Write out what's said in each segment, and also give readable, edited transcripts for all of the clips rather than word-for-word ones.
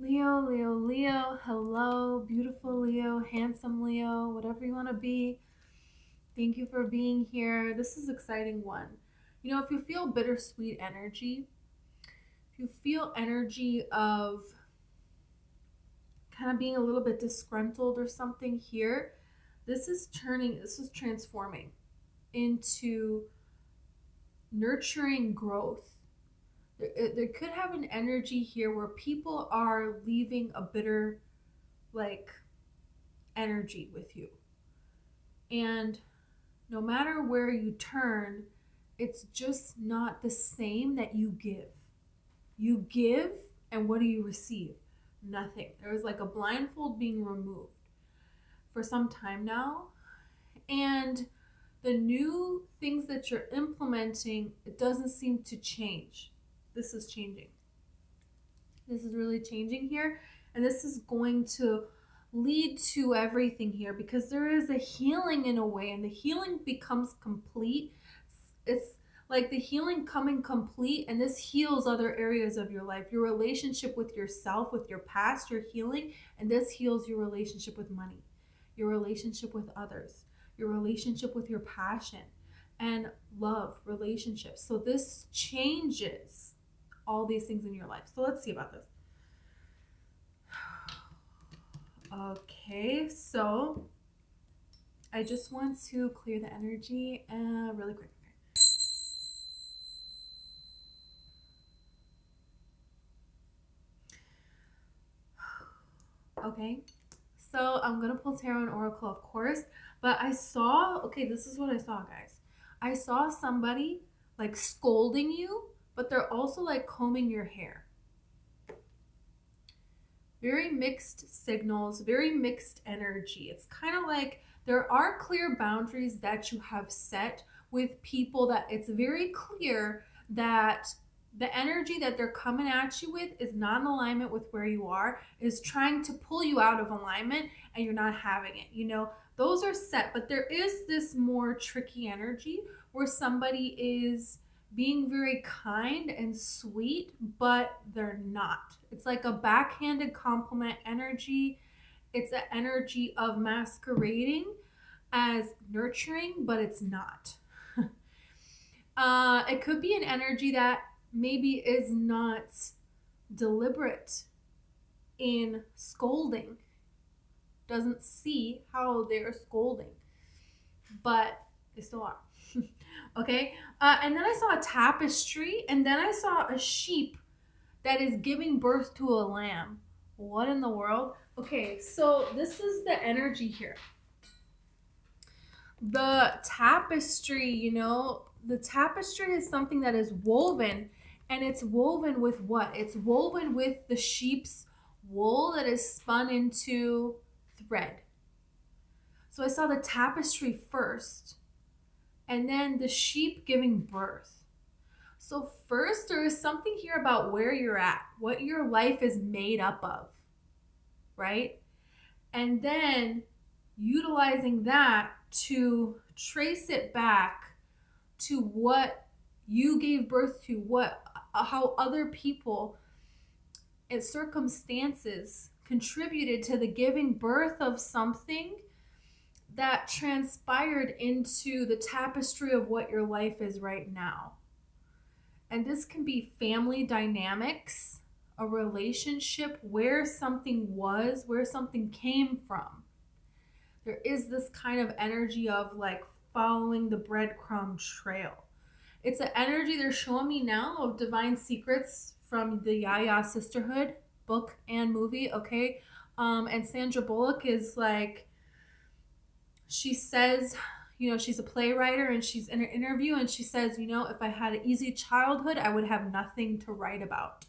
Leo, Leo, Leo, hello, beautiful Leo, handsome Leo, whatever you want to be. Thank you for being here. This is an exciting one. If you feel bittersweet energy, if you feel energy of kind of being a little bit disgruntled or something here, this is transforming into nurturing growth. There could have an energy here where people are leaving a bitter, like, energy with you. And no matter where you turn, it's just not the same that you give. You give, and what do you receive? Nothing. There was like a blindfold being removed for some time now. And the new things that you're implementing, it doesn't seem to change. This is changing. This is really changing here. And this is going to lead to everything here because there is a healing in a way, and the healing becomes complete. It's like the healing coming complete, and this heals other areas of your life. Your relationship with yourself, with your past, your healing, and this heals your relationship with money, your relationship with others, your relationship with your passion and love relationships. So this changes all these things in your life. So let's see about this. Okay, so I just want to clear the energy really quick. Okay, so I'm gonna pull tarot and oracle, of course, but this is what I saw, guys. I saw somebody like scolding you, but they're also like combing your hair. Very mixed signals, very mixed energy. It's kind of like there are clear boundaries that you have set with people that it's very clear that the energy that they're coming at you with is not in alignment with where you are, is trying to pull you out of alignment, and you're not having it. Those are set, but there is this more tricky energy where somebody is being very kind and sweet, but they're not. It's like a backhanded compliment energy. It's an energy of masquerading as nurturing, but it's not. It could be an energy that maybe is not deliberate in scolding, doesn't see how they're scolding, but they still are. Okay, and then I saw a tapestry, and then I saw a sheep that is giving birth to a lamb. What in the world? Okay, so this is the energy here. The tapestry, the tapestry is something that is woven, and it's woven with what? It's woven with the sheep's wool that is spun into thread. So I saw the tapestry first, and then the sheep giving birth. So first, there is something here about where you're at, what your life is made up of, right? And then utilizing that to trace it back to what you gave birth to, how other people and circumstances contributed to the giving birth of something that transpired into the tapestry of what your life is right now. And this can be family dynamics, a relationship, where something was, where something came from. There is this kind of energy of like following the breadcrumb trail. It's an energy they're showing me now of divine secrets from the Yaya Sisterhood book and movie, okay? And Sandra Bullock is like, she says, she's a playwright, and she's in an interview, and she says, if I had an easy childhood, I would have nothing to write about.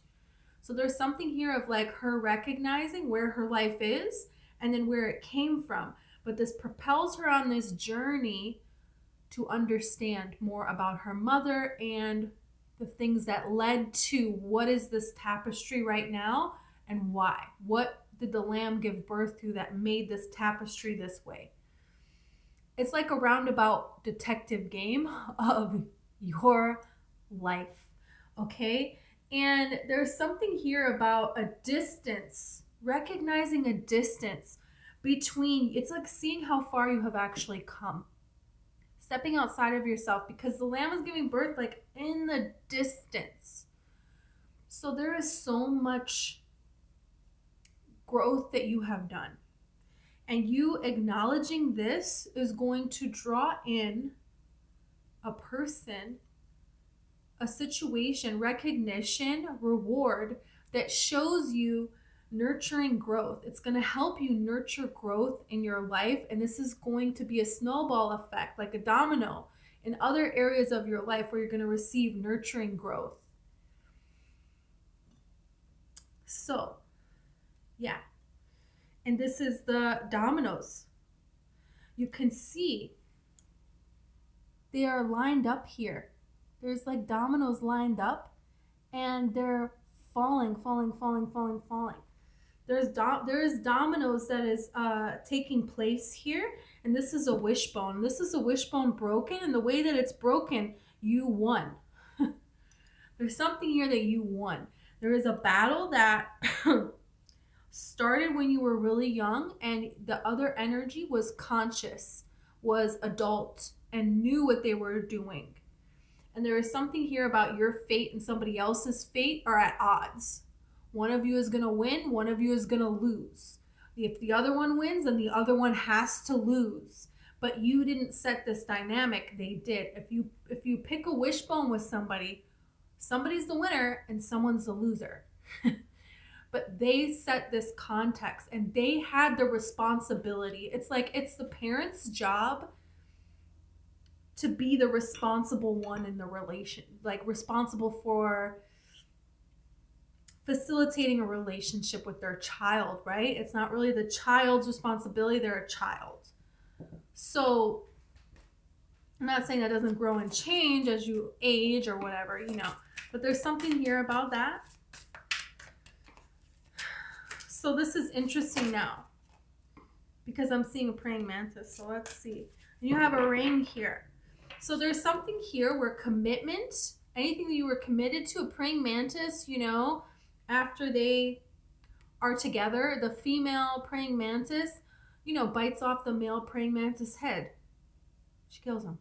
So there's something here of like her recognizing where her life is and then where it came from. But this propels her on this journey to understand more about her mother and the things that led to what is this tapestry right now and why. What did the lamb give birth to that made this tapestry this way? It's like a roundabout detective game of your life, okay? And there's something here about a distance, recognizing a distance between, it's like seeing how far you have actually come, stepping outside of yourself, because the lamb is giving birth like in the distance. So there is so much growth that you have done. And you acknowledging this is going to draw in a person, a situation, recognition, reward that shows you nurturing growth. It's going to help you nurture growth in your life. And this is going to be a snowball effect, like a domino in other areas of your life where you're going to receive nurturing growth. So, yeah. And this is the dominoes. You can see they are lined up here. There's like dominoes lined up and they're falling. There's dominoes that is taking place here, and this is a wishbone. This is a wishbone broken, and the way that it's broken, you won. There's something here that you won. There is a battle that started when you were really young, and the other energy was conscious, was adult, and knew what they were doing. And there is something here about your fate and somebody else's fate are at odds. One of you is going to win, one of you is going to lose. If the other one wins, then the other one has to lose. But you didn't set this dynamic, they did. If you pick a wishbone with somebody, somebody's the winner and someone's the loser. But they set this context and they had the responsibility. It's like it's the parent's job to be the responsible one in the relation, like responsible for facilitating a relationship with their child, right? It's not really the child's responsibility, they're a child. So I'm not saying that doesn't grow and change as you age or whatever, but there's something here about that. So this is interesting now because I'm seeing a praying mantis. So let's see. And you have a ring here. So there's something here where commitment, anything that you were committed to, a praying mantis, after they are together, the female praying mantis, bites off the male praying mantis head. She kills him.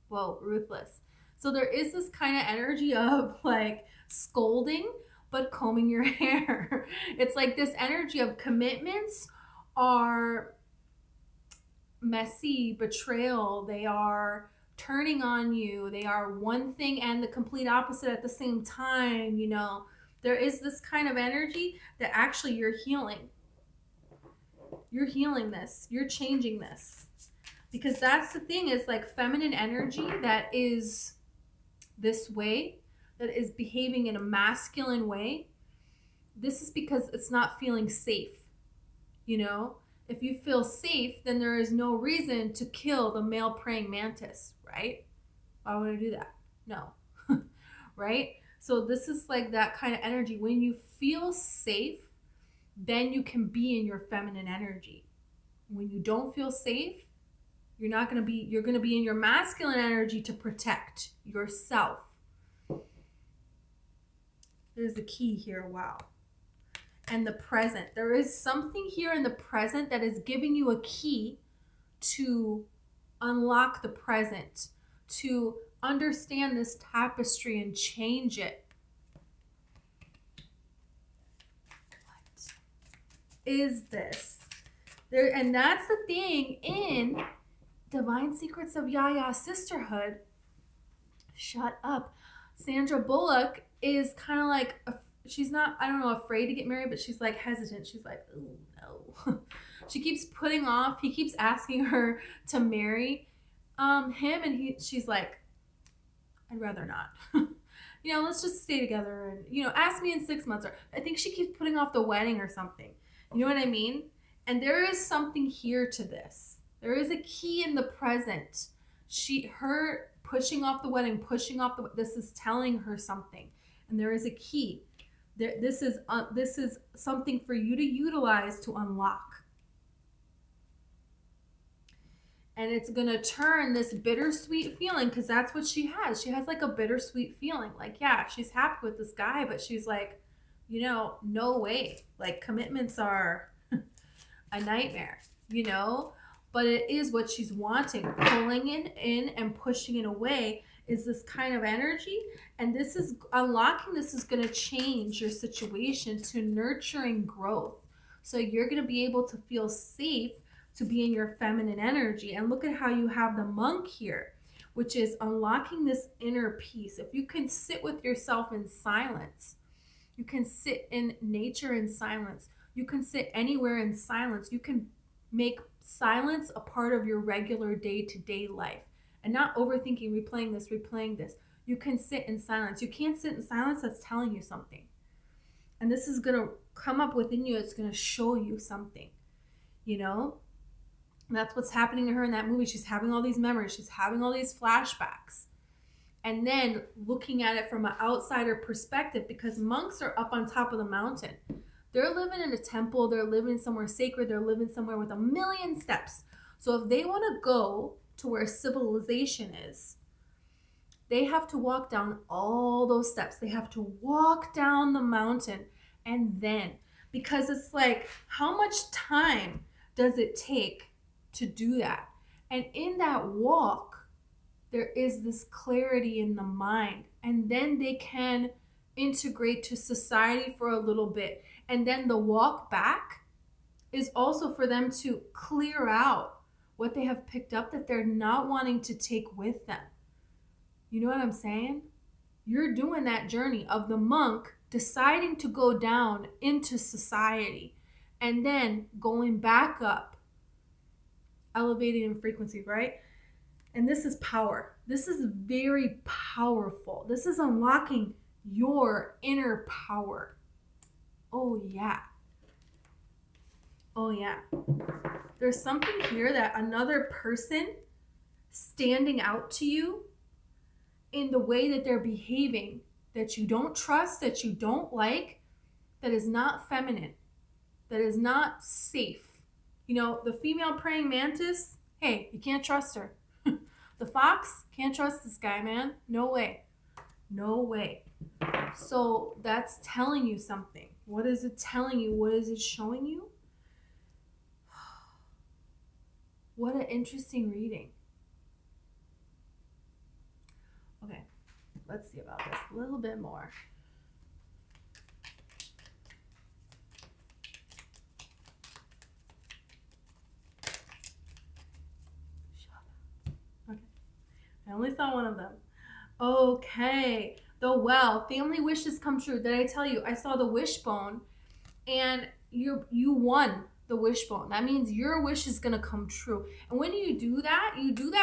Whoa, ruthless. So there is this kind of energy of like scolding, but combing your hair. It's like this energy of commitments are messy, betrayal. They are turning on you. They are one thing and the complete opposite at the same time. There is this kind of energy that actually you're healing. You're healing this. You're changing this. Because that's the thing, is like feminine energy that is this way, that is behaving in a masculine way. This is because it's not feeling safe. If you feel safe, then there is no reason to kill the male praying mantis, right? Why would I do that? No. Right? So this is like that kind of energy. When you feel safe, then you can be in your feminine energy. When you don't feel safe, you're going to be in your masculine energy to protect yourself. There's the key here. Wow. And the present. There is something here in the present that is giving you a key to unlock the present, to understand this tapestry and change it. What is this? And that's the thing in Divine Secrets of Yaya Sisterhood. Shut up. Sandra Bullock is kind of like, she's not, I don't know, afraid to get married, but she's like hesitant. She's like, oh no. She keeps putting off, he keeps asking her to marry him, and she's like, I'd rather not. Let's just stay together and, ask me in 6 months. Or I think she keeps putting off the wedding or something. You know what I mean? And there is something here to this. There is a key in the present. Her pushing off the wedding, this is telling her something. And there is a key. This is something for you to utilize to unlock. And it's going to turn this bittersweet feeling, because that's what she has. She has like a bittersweet feeling. Like, yeah, she's happy with this guy, but she's like, no way. Like, commitments are a nightmare, But it is what she's wanting. Pulling it in and pushing it away is this kind of energy. And this is unlocking. This is going to change your situation to nurturing growth. So you're going to be able to feel safe to be in your feminine energy. And look at how you have the monk here, which is unlocking this inner peace. If you can sit with yourself in silence, you can sit in nature in silence, you can sit anywhere in silence, you can make silence a part of your regular day-to-day life and not overthinking, replaying this. You can sit in silence. You can't sit in silence, that's telling you something. And this is going to come up within you. It's going to show you something, That's what's happening to her in that movie. She's having all these memories. She's having all these flashbacks. And then looking at it from an outsider perspective, because monks are up on top of the mountain. They're living in a temple. They're living somewhere sacred. They're living somewhere with 1,000,000 steps. So if they want to go to where civilization is, they have to walk down all those steps. They have to walk down the mountain. And then, because it's like, how much time does it take to do that? And in that walk, there is this clarity in the mind. And then they can integrate to society for a little bit. And then the walk back is also for them to clear out what they have picked up that they're not wanting to take with them. You know what I'm saying? You're doing that journey of the monk deciding to go down into society and then going back up, elevating in frequency, right? And this is power. This is very powerful. This is unlocking your inner power. Oh, yeah. Oh, yeah. There's something here that another person standing out to you in the way that they're behaving, that you don't trust, that you don't like, that is not feminine, that is not safe. The female praying mantis, hey, you can't trust her. The fox, can't trust this guy, man. No way. No way. So that's telling you something. What is it telling you? What is it showing you? What an interesting reading. Okay, let's see about this a little bit more. Okay, I only saw one of them. Okay, the well, family wishes come true. Did I tell you? I saw the wishbone, and you won the wishbone. That means your wish is gonna come true. And when you do that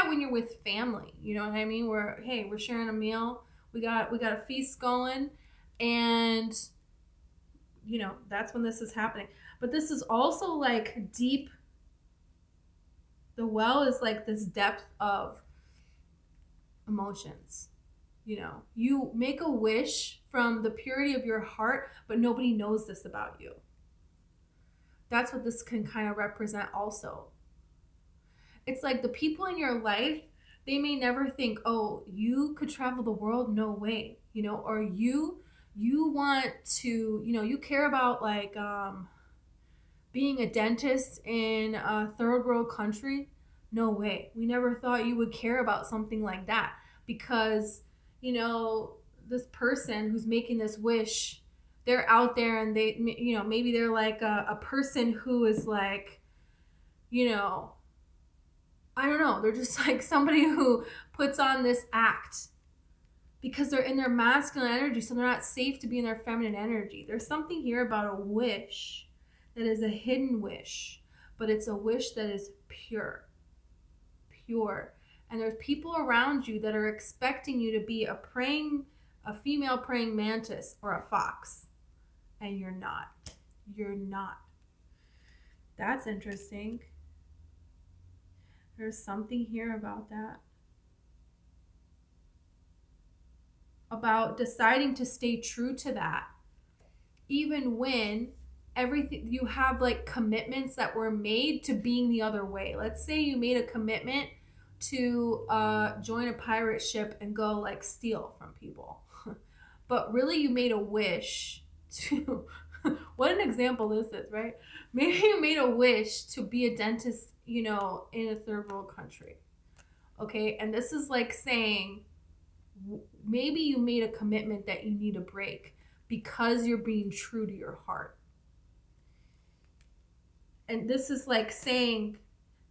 when you're with family. You know what I mean? We're sharing a meal. We got a feast going, and that's when this is happening. But this is also like deep. The well is like this depth of emotions. You make a wish from the purity of your heart, but nobody knows this about you. That's what this can kind of represent also. It's like the people in your life, they may never think, oh, you could travel the world? No way. Or you want to, you care about like being a dentist in a third world country? No way. We never thought you would care about something like that, because this person who's making this wish, they're out there, and they, maybe they're like a person who is like, I don't know, they're just like somebody who puts on this act because they're in their masculine energy, so they're not safe to be in their feminine energy. There's something here about a wish that is a hidden wish, but it's a wish that is pure. And there's people around you that are expecting you to be a female praying mantis or a fox, and you're not. That's interesting. There's something here about that, about deciding to stay true to that, even when everything, you have like commitments that were made to being the other way. Let's say you made a commitment to join a pirate ship and go like steal from people. But really you made a wish to what an example this is, right? Maybe you made a wish to be a dentist, you know, in a third world country. Okay? And this is like saying maybe you made a commitment that you need to break because you're being true to your heart. And this is like saying,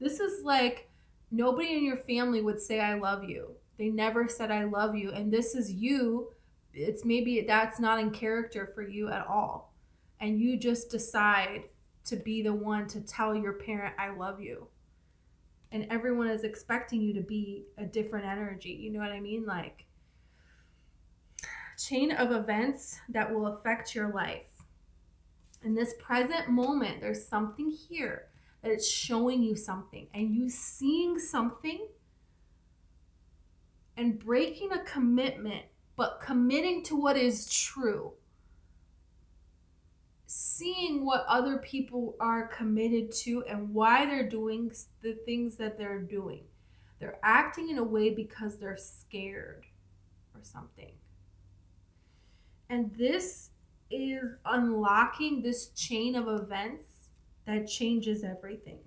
this is like nobody in your family would say I love you. They never said I love you. And this is you. It's maybe that's not in character for you at all. And you just decide to be the one to tell your parent I love you. And everyone is expecting you to be a different energy. You know what I mean? Like chain of events that will affect your life. In this present moment, there's something here that it's showing you something, and you seeing something and breaking a commitment, but committing to what is true. Seeing what other people are committed to and why they're doing the things that they're doing. They're acting in a way because they're scared or something. And this is unlocking this chain of events that changes everything.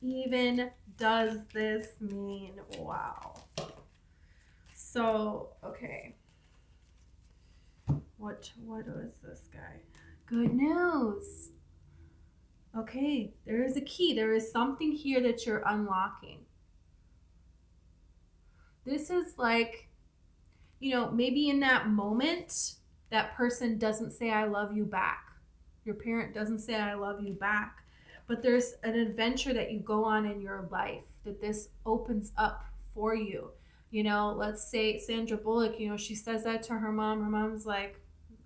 Even does this mean? Wow. So, okay. What was this guy? Good news. Okay, there is a key. There is something here that you're unlocking. This is like, you know, maybe in that moment, that person doesn't say I love you back. Your parent doesn't say I love you back. But there's an adventure that you go on in your life that this opens up for you. You know, let's say Sandra Bullock, you know, she says that to her mom. Her mom's like,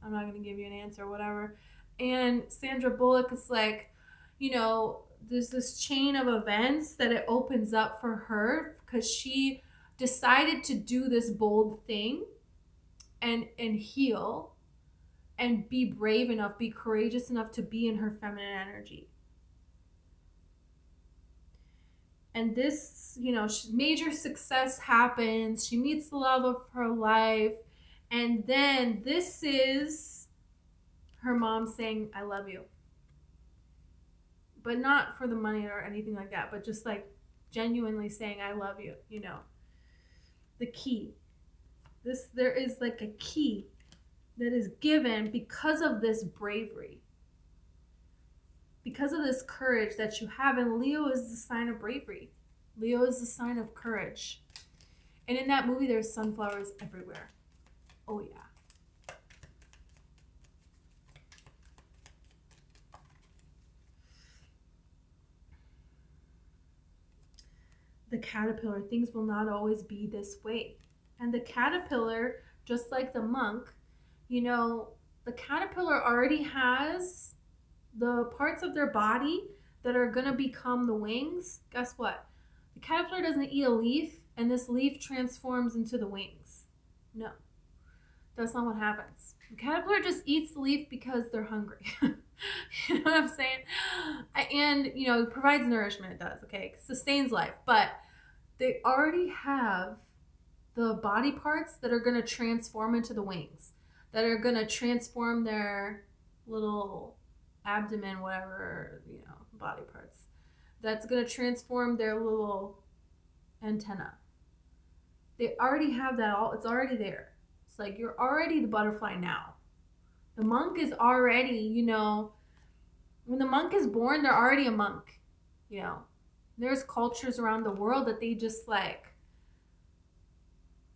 I'm not going to give you an answer, whatever. And Sandra Bullock is like, you know, there's this chain of events that it opens up for her because she decided to do this bold thing and heal and be brave enough, be courageous enough to be in her feminine energy. And this, you know, major success happens. She meets the love of her life. And then this is her mom saying, I love you. But not for the money or anything like that, but just like genuinely saying, I love you, you know. The key. There is like a key that is given because of this bravery. Because of this courage that you have. And Leo is the sign of bravery. Leo is the sign of courage. And in that movie, there's sunflowers everywhere. Oh, yeah. The caterpillar, things will not always be this way. And the caterpillar, just like the monk, you know, the caterpillar already has the parts of their body that are going to become the wings. Guess what? The caterpillar doesn't eat a leaf and this leaf transforms into the wings. No, that's not what happens. The caterpillar just eats the leaf because they're hungry. You know what I'm saying? And, you know, it provides nourishment. It does, okay? It sustains life. But they already have the body parts that are going to transform into the wings, that are going to transform their little abdomen, whatever, you know, body parts. That's going to transform their little antenna. They already have that all. It's already there. It's like you're already the butterfly now. The monk is already, you know, when the monk is born, they're already a monk, you know. There's cultures around the world that they just like,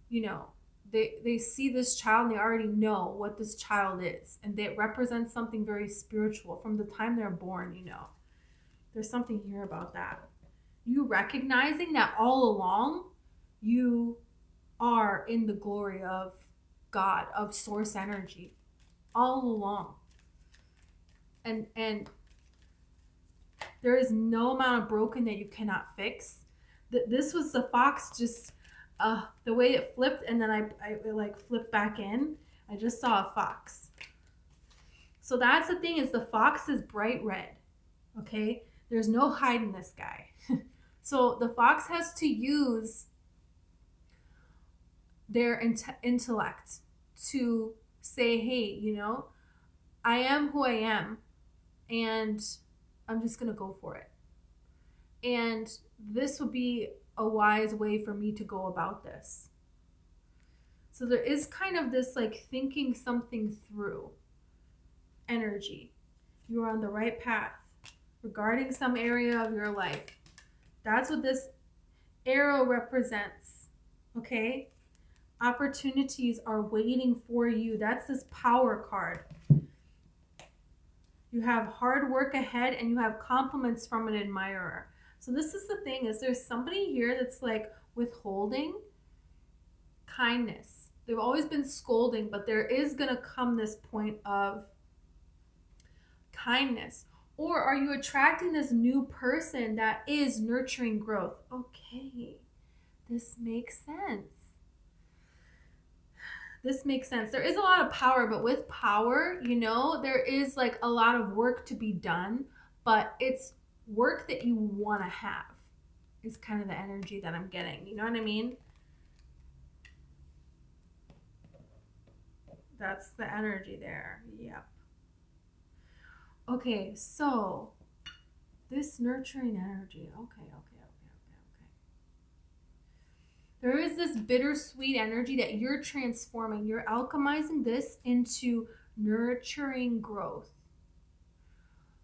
you know, they see this child and they already know what this child is. And they represent something very spiritual from the time they're born, you know. There's something here about that. You recognizing that all along you are in the glory of God, of source energy, all along. And there is no amount of broken that you cannot fix. This was the fox just the way it flipped and then it like flipped back in, I just saw a fox. So that's the thing, is the fox is bright red. Okay, there's no hiding this guy. So the fox has to use their intellect to say, hey, you know, I am who I am, and I'm just gonna go for it. And this would be a wise way for me to go about this. So there is kind of this like thinking something through energy. You are on the right path regarding some area of your life. That's what this arrow represents. Okay? Opportunities are waiting for you. That's this power card. You have hard work ahead and you have compliments from an admirer. So this is the thing, is there's somebody here that's like withholding kindness. They've always been scolding, but there is going to come this point of kindness. Or are you attracting this new person that is nurturing growth? Okay, this makes sense. This makes sense. There is a lot of power, but with power, you know, there is like a lot of work to be done, but it's work that you want to have is kind of the energy that I'm getting. You know what I mean? That's the energy there. Yep. Okay, so this nurturing energy. Okay. There is this bittersweet energy that you're transforming. You're alchemizing this into nurturing growth.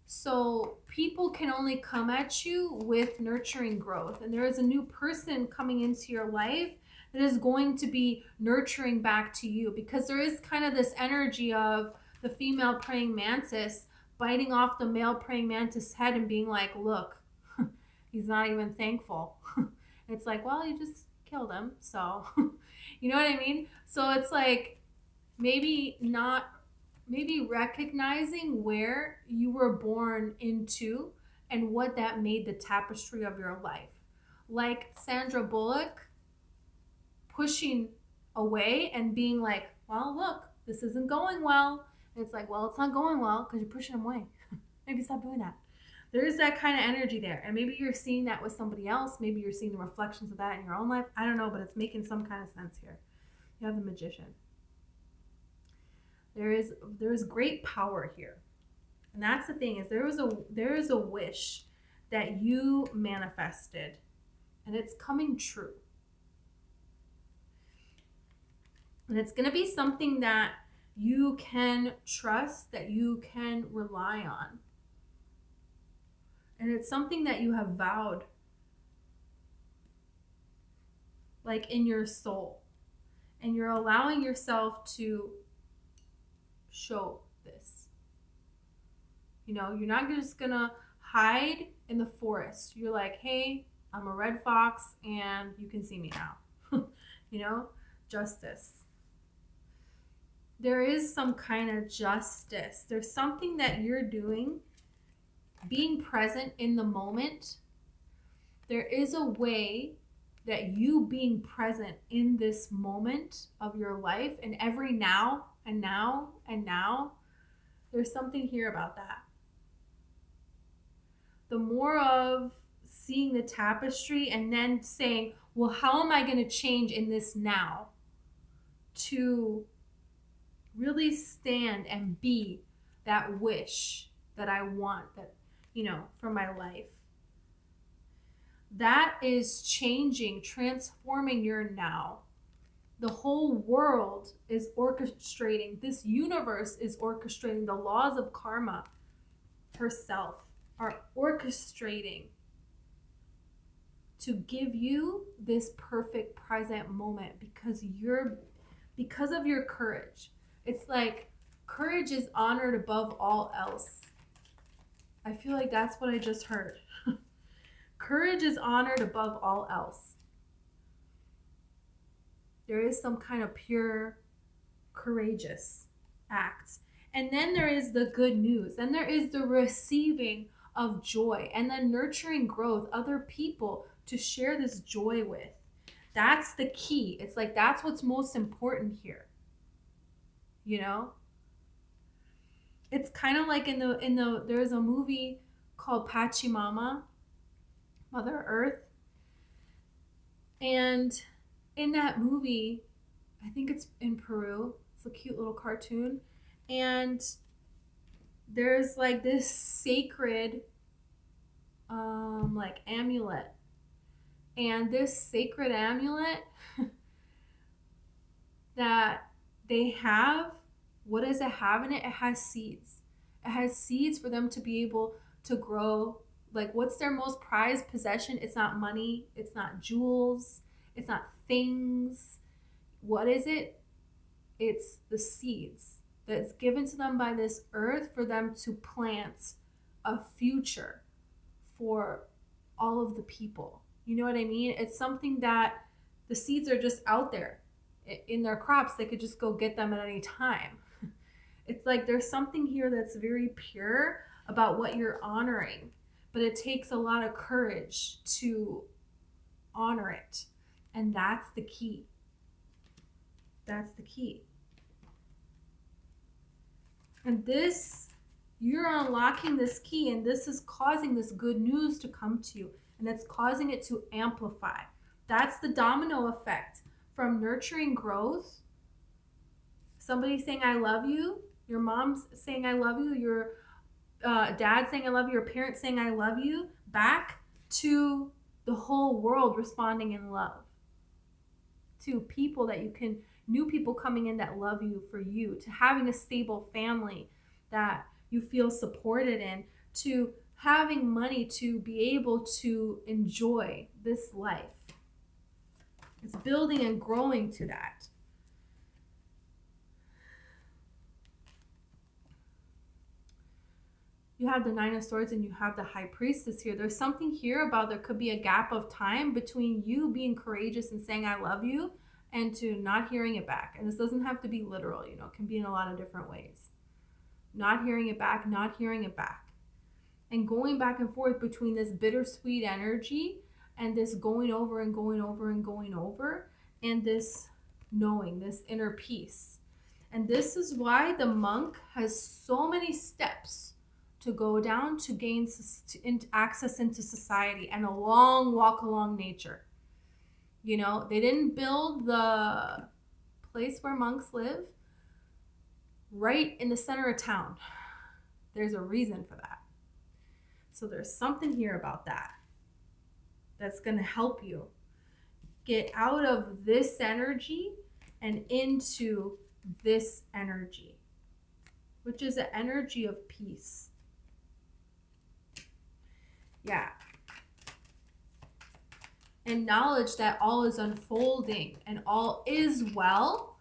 So people can only come at you with nurturing growth. And there is a new person coming into your life that is going to be nurturing back to you, because there is kind of this energy of the female praying mantis biting off the male praying mantis head and being like, look, he's not even thankful. It's like, well, you just killed him, so you know what I mean? So it's like maybe recognizing where you were born into and what that made the tapestry of your life. Like Sandra Bullock pushing away and being like, well, look, this isn't going well. And it's like, well, it's not going well because you're pushing him away. Maybe stop doing that. There is that kind of energy there. And maybe you're seeing that with somebody else. Maybe you're seeing the reflections of that in your own life. I don't know, but it's making some kind of sense here. You have the Magician. There is great power here. And that's the thing, is there is a wish that you manifested, and it's coming true. And it's going to be something that you can trust, that you can rely on. And it's something that you have vowed, like in your soul. And you're allowing yourself to show this. You know, you're not just gonna hide in the forest. You're like, hey, I'm a red fox and you can see me now. You know, justice. There is some kind of justice. There's something that you're doing, being present in the moment. There is a way that you being present in this moment of your life, and every now and now and now, there's something here about that. The more of seeing the tapestry and then saying, well, how am I going to change in this now to really stand and be that wish that I want, that, you know, for my life. That is changing, transforming your now. The whole world is orchestrating. This universe is orchestrating. The laws of karma herself are orchestrating to give you this perfect present moment because of your courage. It's like courage is honored above all else. I feel like that's what I just heard. Courage is honored above all else. There is some kind of pure, courageous act. And then there is the good news. And there is the receiving of joy. And then nurturing growth, other people to share this joy with. That's the key. It's like, that's what's most important here. You know? It's kind of like there's a movie called Pachimama, Mother Earth. And in that movie, I think it's in Peru. It's a cute little cartoon. And there's like this sacred like amulet. And this sacred amulet that they have, what does it have in it? It has seeds. It has seeds for them to be able to grow. Like, what's their most prized possession? It's not money. It's not jewels. It's not things. What is it? It's the seeds that's given to them by this earth for them to plant a future for all of the people. You know what I mean? It's something that the seeds are just out there in their crops. They could just go get them at any time. It's like there's something here that's very pure about what you're honoring, but it takes a lot of courage to honor it. And that's the key. That's the key. And this, you're unlocking this key, and this is causing this good news to come to you, and it's causing it to amplify. That's the domino effect from nurturing growth. Somebody saying, I love you. Your mom's saying, I love you. Your dad saying, I love you. Your parents saying, I love you. Back to the whole world responding in love. To people that you can, new people coming in that love you for you. To having a stable family that you feel supported in. To having money to be able to enjoy this life. It's building and growing to that. You have the Nine of Swords and you have the High Priestess here. There's something here about there could be a gap of time between you being courageous and saying I love you and to not hearing it back. And this doesn't have to be literal, you know, it can be in a lot of different ways. Not hearing it back, not hearing it back. And going back and forth between this bittersweet energy and this going over and going over and going over and this knowing, this inner peace. And this is why the monk has so many steps to go down to gain access into society and a long walk along nature. You know, they didn't build the place where monks live right in the center of town. There's a reason for that. So there's something here about that that's going to help you get out of this energy and into this energy, which is an energy of peace. Yeah. And knowledge that all is unfolding and all is well.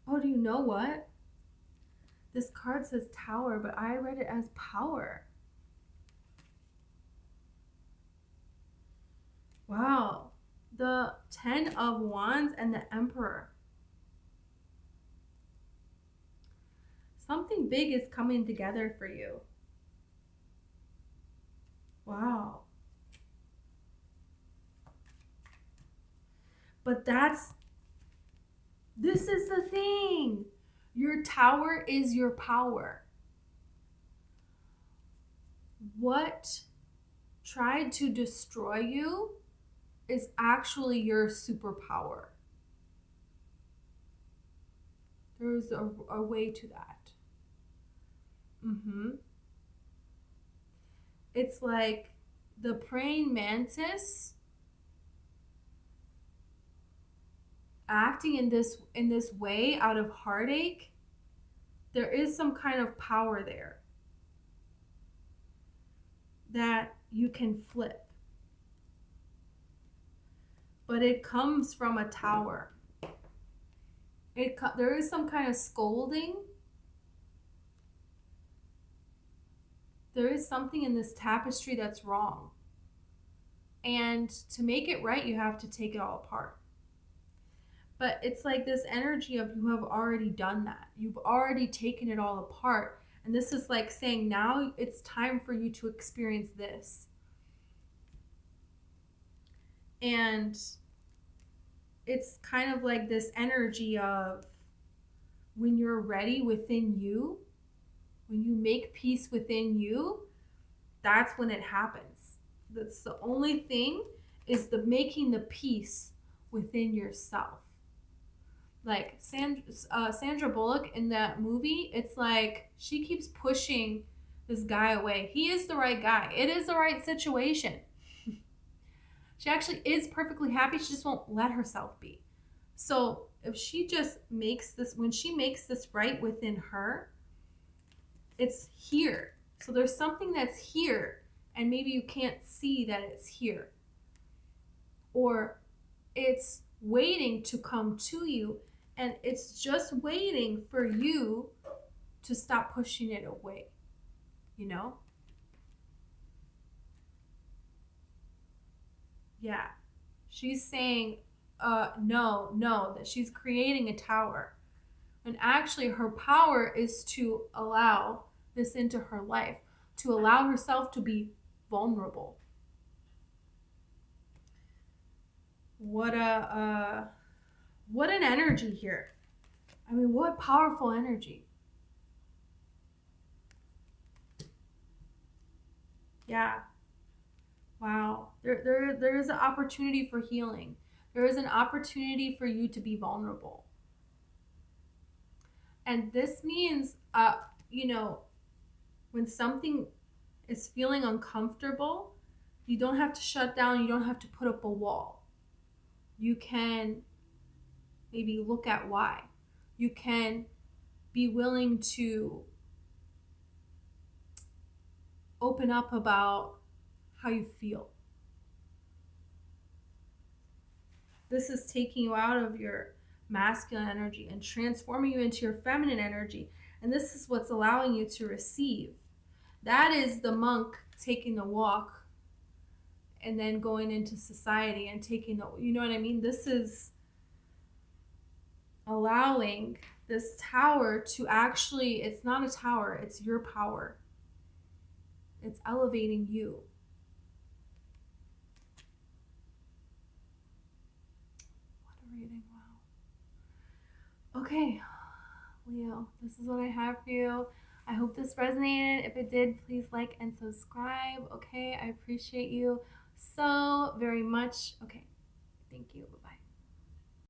Oh, do you know what? This card says Tower, but I read it as power. Wow. The 10 of Wands and the Emperor. Something big is coming together for you. Wow. But this is the thing. Your tower is your power. What tried to destroy you is actually your superpower. There's a way to that. It's like the praying mantis acting in this way out of heartache. There is some kind of power there that you can flip. But it comes from a tower. There is some kind of scolding. There is something in this tapestry that's wrong. And to make it right, you have to take it all apart. But it's like this energy of you have already done that. You've already taken it all apart. And this is like saying now it's time for you to experience this. And it's kind of like this energy of when you're ready within you, when you make peace within you, that's when it happens. That's the only thing, is the making the peace within yourself. Like Sandra Bullock in that movie, it's like she keeps pushing this guy away. He is the right guy. It is the right situation. She actually is perfectly happy. She just won't let herself be. So if she just makes this, when she makes this right within her, it's here. So there's something that's here, and maybe you can't see that it's here. Or it's waiting to come to you, and it's just waiting for you to stop pushing it away, you know? Yeah. She's saying, no, that she's creating a tower. And actually, her power is to allow this into her life, to allow herself to be vulnerable. What an energy here. I mean, what powerful energy. Yeah. Wow. There is an opportunity for healing. There is an opportunity for you to be vulnerable. And this means, when something is feeling uncomfortable, you don't have to shut down. You don't have to put up a wall. You can maybe look at why. You can be willing to open up about how you feel. This is taking you out of your masculine energy and transforming you into your feminine energy. And this is what's allowing you to receive. That is the monk taking the walk and then going into society and taking the, you know what I mean? This is allowing this tower to actually, it's not a tower, it's your power. It's elevating you. What a reading, wow. Okay, Leo, this is what I have for you. I hope this resonated. If it did, please like and subscribe. Okay, I appreciate you so very much. Okay, thank you. Bye-bye.